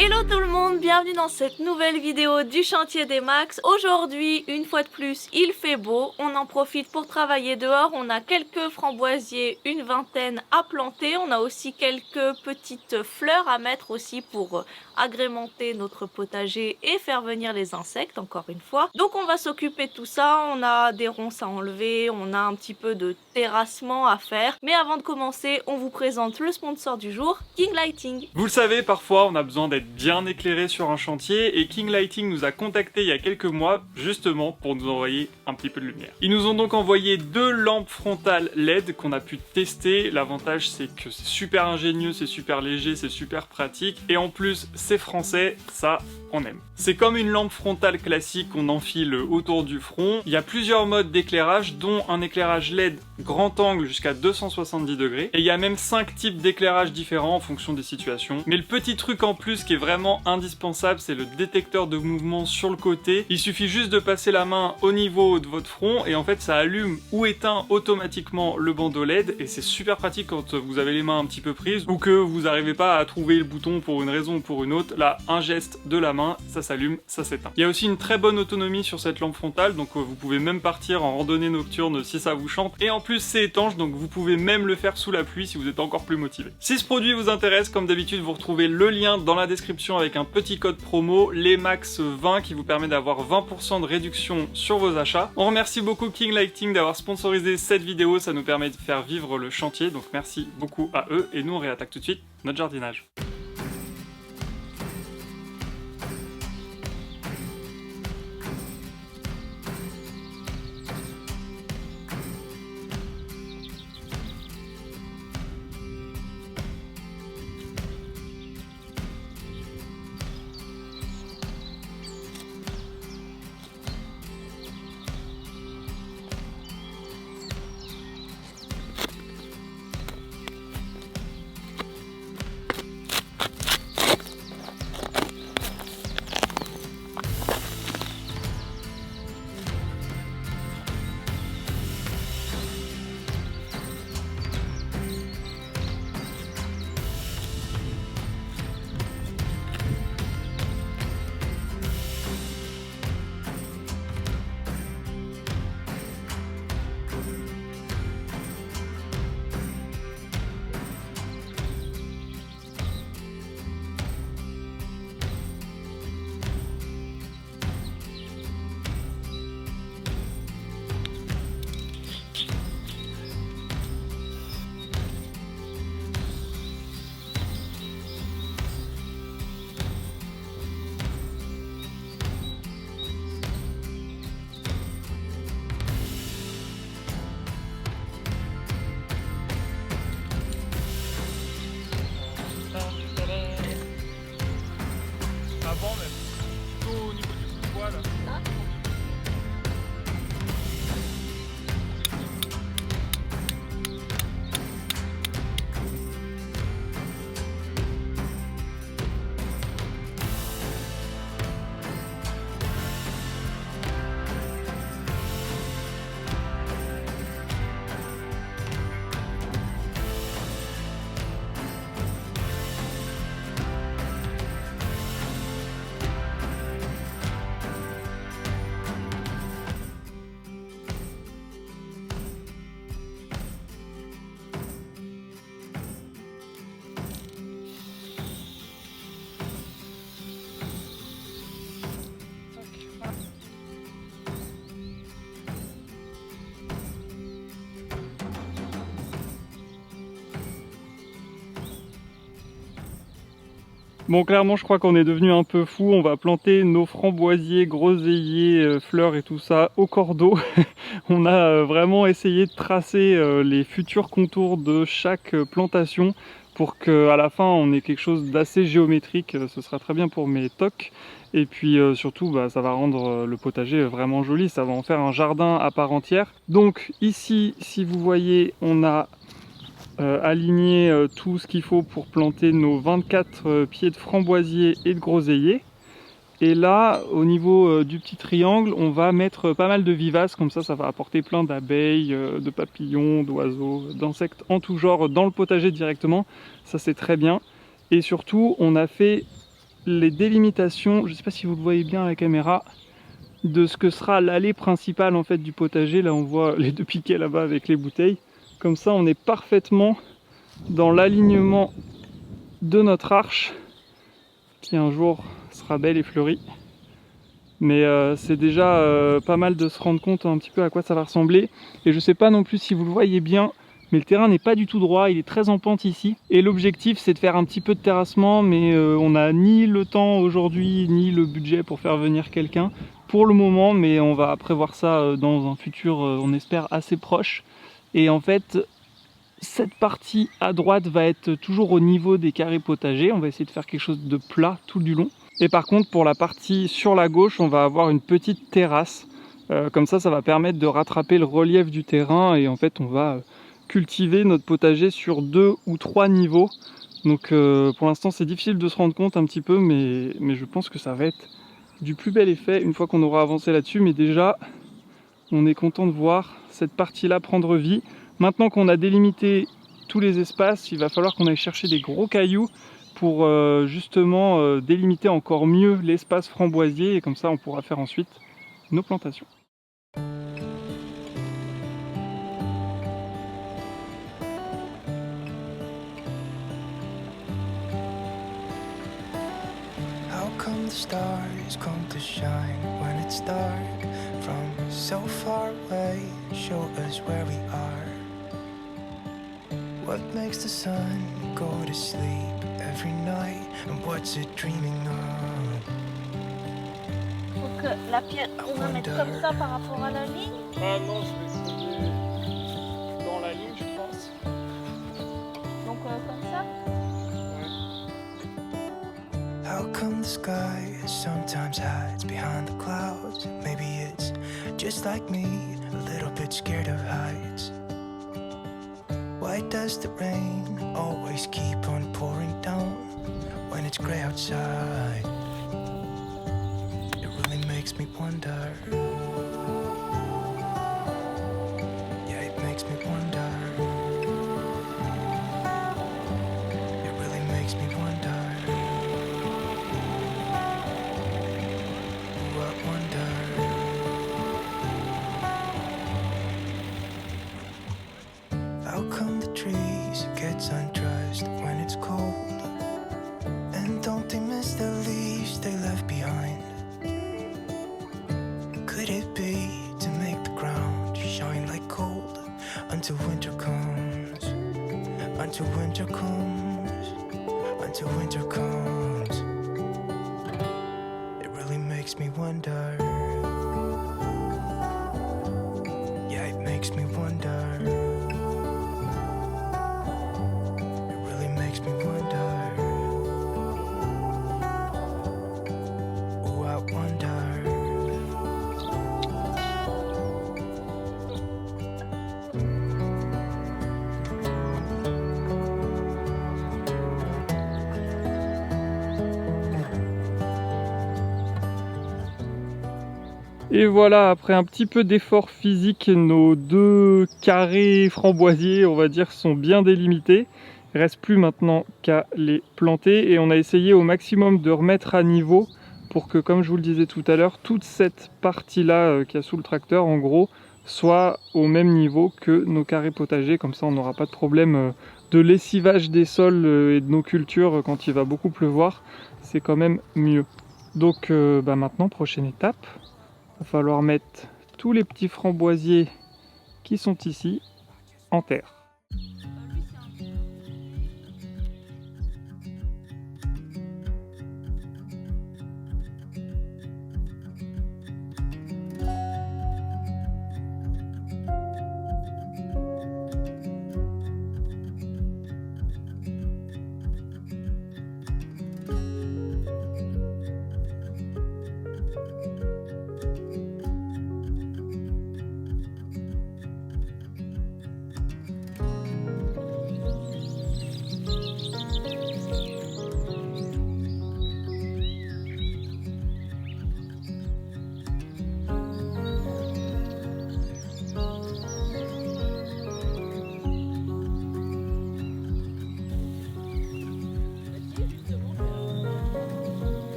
Hello tout le monde, bienvenue dans cette nouvelle vidéo du chantier des Max. Aujourd'hui, une fois de plus, il fait beau, on en profite pour travailler dehors. On a quelques framboisiers, une vingtaine à planter. On a aussi quelques petites fleurs à mettre aussi pour agrémenter notre potager et faire venir les insectes, encore une fois. Donc on va s'occuper de tout ça, on a des ronces à enlever, on a un petit peu de terrassement à faire. Mais avant de commencer, on vous présente le sponsor du jour, King Lighting. Vous le savez, parfois on a besoin d'être bien éclairé sur un chantier et King Lighting nous a contacté il y a quelques mois justement pour nous envoyer un petit peu de lumière. Ils nous ont donc envoyé 2 lampes frontales LED qu'on a pu tester. L'avantage c'est que c'est super ingénieux, c'est super léger, c'est super pratique et en plus c'est français, ça on aime. C'est comme une lampe frontale classique qu'on enfile autour du front. Il y a plusieurs modes d'éclairage dont un éclairage LED grand angle jusqu'à 270 degrés et il y a même 5 types d'éclairage différents en fonction des situations. Mais le petit truc en plus qui est vraiment indispensable, c'est le détecteur de mouvement sur le côté. Il suffit juste de passer la main au niveau de votre front et en fait ça allume ou éteint automatiquement le bandeau LED et c'est super pratique quand vous avez les mains un petit peu prises ou que vous n'arrivez pas à trouver le bouton pour une raison ou pour une autre. Là, un geste de la main, ça s'allume, ça s'éteint. Il y a aussi une très bonne autonomie sur cette lampe frontale, donc vous pouvez même partir en randonnée nocturne si ça vous chante. Et en plus c'est étanche, donc vous pouvez même le faire sous la pluie si vous êtes encore plus motivé. Si ce produit vous intéresse, comme d'habitude, vous retrouvez le lien dans la description avec un petit code promo, LESMAX20, qui vous permet d'avoir 20% de réduction sur vos achats. On remercie beaucoup King Lighting d'avoir sponsorisé cette vidéo, ça nous permet de faire vivre le chantier, donc merci beaucoup à eux. Et nous on réattaque tout de suite notre jardinage. Avant même, plutôt au niveau du bout de bois là. Bon, clairement, je crois qu'on est devenu un peu fou. On va planter nos framboisiers, groseilliers, fleurs et tout ça au cordeau. On a vraiment essayé de tracer les futurs contours de chaque plantation pour qu'à la fin, on ait quelque chose d'assez géométrique. Ce sera très bien pour mes tocs. Et puis surtout, ça va rendre le potager vraiment joli. Ça va en faire un jardin à part entière. Donc ici, si vous voyez, on a aligner tout ce qu'il faut pour planter nos 24 pieds de framboisier et de groseillier. Et là, au niveau du petit triangle, on va mettre pas mal de vivaces, comme ça va apporter plein d'abeilles, de papillons, d'oiseaux, d'insectes en tout genre dans le potager directement. Ça c'est très bien. Et surtout, on a fait les délimitations, je ne sais pas si vous le voyez bien à la caméra, de ce que sera l'allée principale en fait du potager. Là on voit les 2 piquets là-bas avec les bouteilles. Comme ça on est parfaitement dans l'alignement de notre arche qui un jour sera belle et fleurie. Mais c'est déjà pas mal de se rendre compte un petit peu à quoi ça va ressembler. Et je sais pas non plus si vous le voyez bien, mais le terrain n'est pas du tout droit, il est très en pente ici. Et l'objectif c'est de faire un petit peu de terrassement, mais on n'a ni le temps aujourd'hui, ni le budget pour faire venir quelqu'un pour le moment, mais on va prévoir ça dans un futur, on espère, assez proche. Et en fait, cette partie à droite va être toujours au niveau des carrés potagers, on va essayer de faire quelque chose de plat tout du long. Et par contre pour la partie sur la gauche, on va avoir une petite terrasse, comme ça va permettre de rattraper le relief du terrain et en fait on va cultiver notre potager sur 2 ou 3 niveaux. Donc pour l'instant c'est difficile de se rendre compte un petit peu, mais je pense que ça va être du plus bel effet une fois qu'on aura avancé là-dessus. Mais déjà on est content de voir cette partie là prendre vie. Maintenant qu'on a délimité tous les espaces, il va falloir qu'on aille chercher des gros cailloux pour justement délimiter encore mieux l'espace framboisier, et comme ça on pourra faire ensuite nos plantations. How come the stars come to shine when it's dark from so far away? Show us where we are. What makes the sun go to sleep every night, and what's it dreaming of? Donc la pierre, on va mettre comme ça par rapport à la ligne. Ah non, je vais essayer dans la ligne, je pense. Donc comme ça. How come the sky sometimes hides behind the clouds? Maybe it's just like me, a little bit scared of heights. Why does the rain always keep on pouring down when it's grey outside? It really makes me wonder. Yeah, it makes me wonder. It really makes me wonder. Ooh, I wonder. How come the trees get undressed when it's cold? And don't they miss the leaves they left behind? Could it be to make the ground shine like gold until winter comes? Until winter comes, until winter comes. It really makes me wonder. Yeah, it makes me wonder. Makes me wonder. Ooh, I wonder. Et voilà, après un petit peu d'effort physique, nos 2 carrés framboisiers, on va dire, sont bien délimités. Il ne reste plus maintenant qu'à les planter et on a essayé au maximum de remettre à niveau pour que, comme je vous le disais tout à l'heure, toute cette partie-là qu'il y a sous le tracteur, en gros, soit au même niveau que nos carrés potagers. Comme ça, on n'aura pas de problème de lessivage des sols et de nos cultures quand il va beaucoup pleuvoir. C'est quand même mieux. Donc maintenant, prochaine étape, il va falloir mettre tous les petits framboisiers qui sont ici en terre.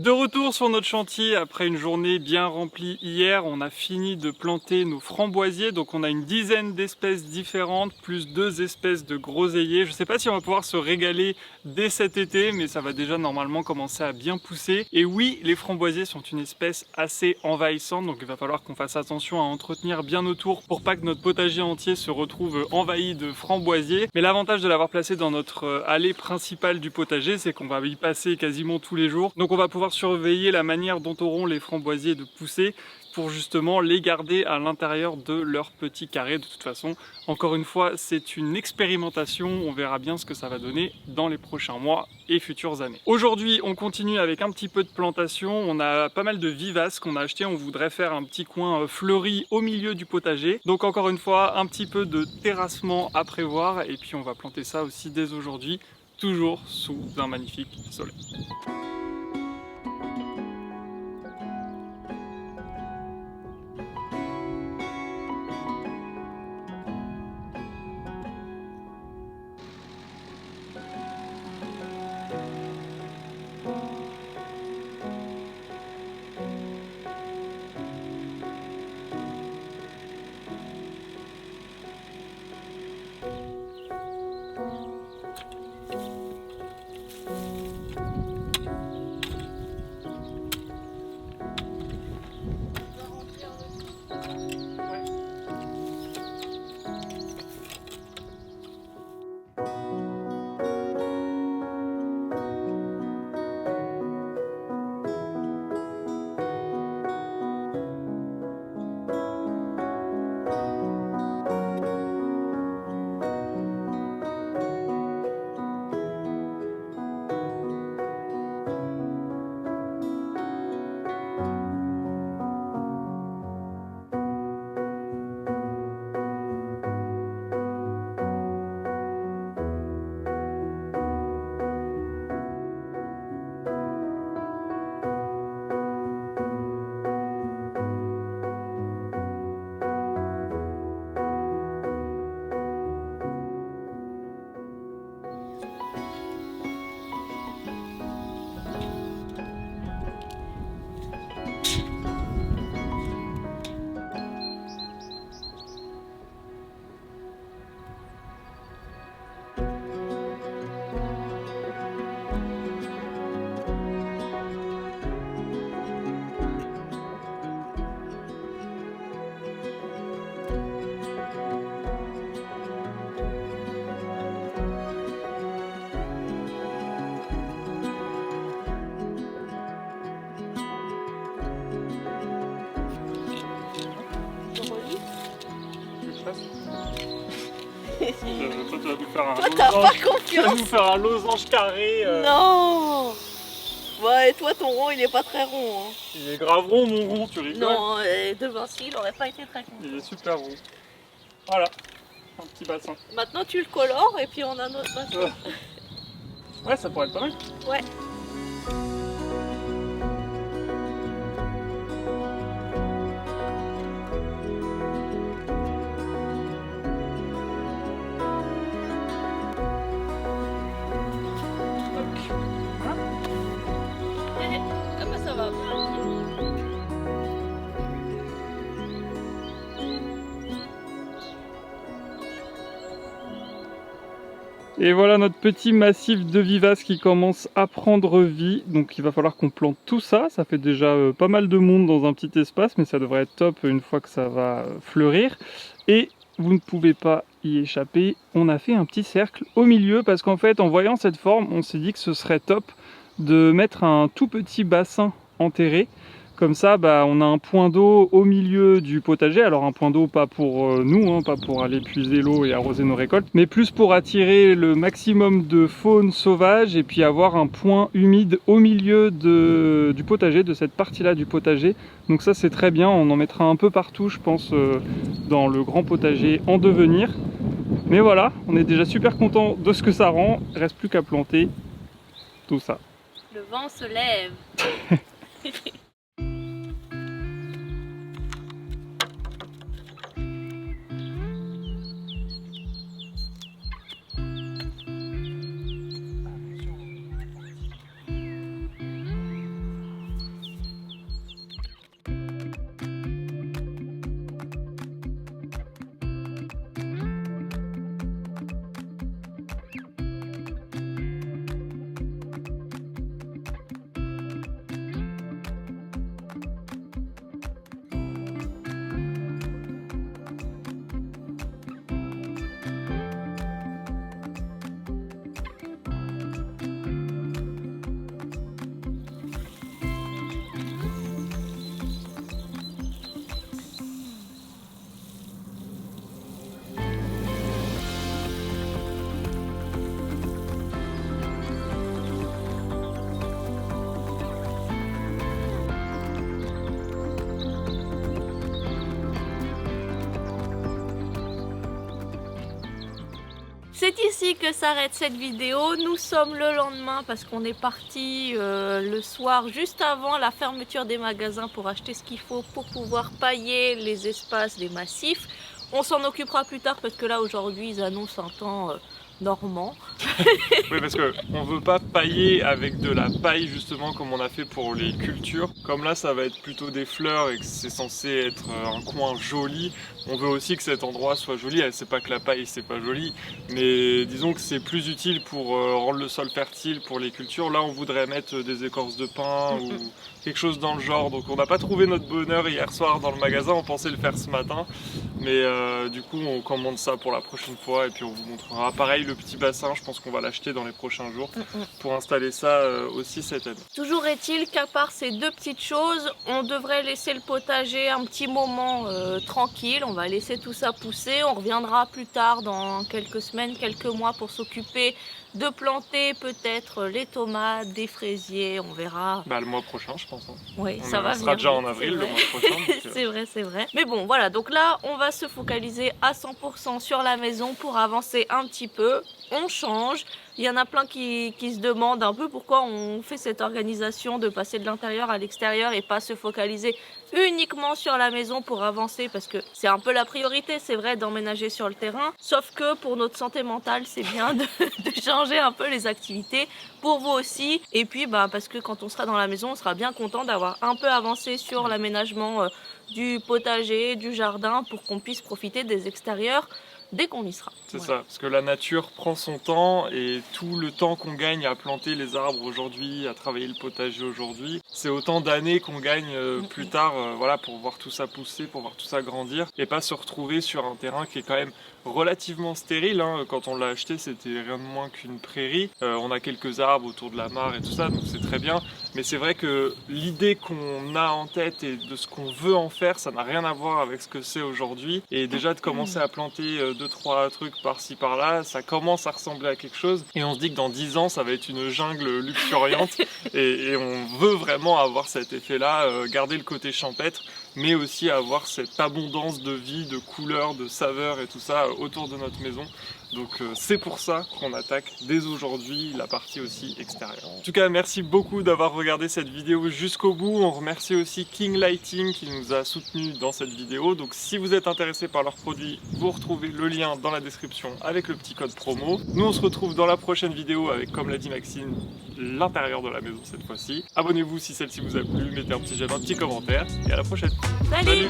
De retour sur notre chantier après une journée bien remplie hier, on a fini de planter nos framboisiers, donc on a une dizaine d'espèces différentes, plus 2 espèces de groseilliers. Je ne sais pas si on va pouvoir se régaler dès cet été, mais ça va déjà normalement commencer à bien pousser. Et oui, les framboisiers sont une espèce assez envahissante, donc il va falloir qu'on fasse attention à entretenir bien autour pour pas que notre potager entier se retrouve envahi de framboisiers. Mais l'avantage de l'avoir placé dans notre allée principale du potager, c'est qu'on va y passer quasiment tous les jours, donc on va pouvoir surveiller la manière dont auront les framboisiers de pousser pour justement les garder à l'intérieur de leur petit carré. De toute façon, encore une fois, c'est une expérimentation, on verra bien ce que ça va donner dans les prochains mois et futures années. Aujourd'hui, on continue avec un petit peu de plantation, on a pas mal de vivaces qu'on a acheté, on voudrait faire un petit coin fleuri au milieu du potager. Donc encore une fois, un petit peu de terrassement à prévoir et puis on va planter ça aussi dès aujourd'hui, toujours sous un magnifique soleil. Toi, tu vas nous faire un Toi, t'as pas losange. Tu vas confiance. nous faire un losange carré. Non. Ouais, et toi, ton rond, il est pas très rond. Hein. Il est grave rond, mon rond, tu rigoles. Non, de Vinci, il aurait pas été très content. Il est super rond. Voilà, un petit bassin. Maintenant, tu le colores et puis on a notre bassin. Ouais, ça pourrait être pas mal. Ouais. Ah bah ça va. Et voilà notre petit massif de vivaces qui commence à prendre vie. Donc il va falloir qu'on plante tout ça. Ça fait déjà pas mal de monde dans un petit espace, mais ça devrait être top une fois que ça va fleurir. Et vous ne pouvez pas y échapper, on a fait un petit cercle au milieu parce qu'en fait en voyant cette forme, on s'est dit que ce serait top de mettre un tout petit bassin enterré. Comme ça, on a un point d'eau au milieu du potager. Alors un point d'eau pas pour nous, hein, pas pour aller puiser l'eau et arroser nos récoltes, mais plus pour attirer le maximum de faune sauvage et puis avoir un point humide au milieu du potager, de cette partie-là du potager. Donc ça c'est très bien, on en mettra un peu partout je pense dans le grand potager en devenir. Mais voilà, on est déjà super content de ce que ça rend, il ne reste plus qu'à planter tout ça. Le vent se lève. C'est ici que s'arrête cette vidéo. Nous sommes le lendemain parce qu'on est parti le soir juste avant la fermeture des magasins pour acheter ce qu'il faut pour pouvoir pailler les espaces des massifs. On s'en occupera plus tard parce que là aujourd'hui ils annoncent un temps normand. Oui, parce que on veut pas pailler avec de la paille justement comme on a fait pour les cultures. Comme là ça va être plutôt des fleurs et que c'est censé être un coin joli, on veut aussi que cet endroit soit joli. C'est pas que la paille c'est pas joli, mais disons que c'est plus utile pour rendre le sol fertile pour les cultures. Là on voudrait mettre des écorces de pin ou quelque chose dans le genre. Donc on n'a pas trouvé notre bonheur hier soir dans le magasin, on pensait le faire ce matin. Mais du coup on commande ça pour la prochaine fois et puis on vous montrera. Pareil, le petit bassin, je pense qu'on va l'acheter dans les prochains jours pour installer ça aussi cette année. Toujours est-il qu'à part ces deux petites choses, on devrait laisser le potager un petit moment tranquille. On va laisser tout ça pousser. On reviendra plus tard dans quelques semaines, quelques mois pour s'occuper de planter peut-être les tomates, des fraisiers, on verra. Bah, le mois prochain je pense. Oui, On ça va sera venir déjà vite, en avril le mois prochain. C'est vrai, c'est vrai. Mais bon, voilà, donc là, on va se focaliser à 100% sur la maison pour avancer un petit peu. On change. Il y en a plein qui se demandent un peu pourquoi on fait cette organisation de passer de l'intérieur à l'extérieur et pas se focaliser uniquement sur la maison pour avancer, parce que c'est un peu la priorité, c'est vrai, d'emménager sur le terrain. Sauf que pour notre santé mentale, c'est bien de changer un peu les activités, pour vous aussi. Et puis, parce que quand on sera dans la maison, on sera bien content d'avoir un peu avancé sur l'aménagement du potager, du jardin, pour qu'on puisse profiter des extérieurs dès qu'on y sera. C'est Voilà. ça, parce que la nature prend son temps et tout le temps qu'on gagne à planter les arbres aujourd'hui, à travailler le potager aujourd'hui, c'est autant d'années qu'on gagne plus tard voilà, pour voir tout ça pousser, pour voir tout ça grandir et pas se retrouver sur un terrain qui est quand même relativement stérile. Hein. Quand on l'a acheté, c'était rien de moins qu'une prairie. On a quelques arbres autour de la mare et tout ça, donc c'est très bien. Mais c'est vrai que l'idée qu'on a en tête et de ce qu'on veut en faire, ça n'a rien à voir avec ce que c'est aujourd'hui. Et déjà de commencer à planter 2-3 trucs par-ci par-là, ça commence à ressembler à quelque chose. Et on se dit que dans 10 ans, ça va être une jungle luxuriante. et on veut vraiment avoir cet effet-là, garder le côté champêtre, mais aussi avoir cette abondance de vie, de couleurs, de saveurs et tout ça autour de notre maison. Donc c'est pour ça qu'on attaque dès aujourd'hui la partie aussi extérieure. En tout cas, merci beaucoup d'avoir regardé cette vidéo jusqu'au bout. On remercie aussi King Lighting qui nous a soutenus dans cette vidéo. Donc si vous êtes intéressé par leurs produits, vous retrouvez le lien dans la description avec le petit code promo. Nous on se retrouve dans la prochaine vidéo avec, comme l'a dit Maxime, l'intérieur de la maison cette fois-ci. Abonnez-vous si celle-ci vous a plu, mettez un petit j'aime, un petit commentaire et à la prochaine. Salut. Salut.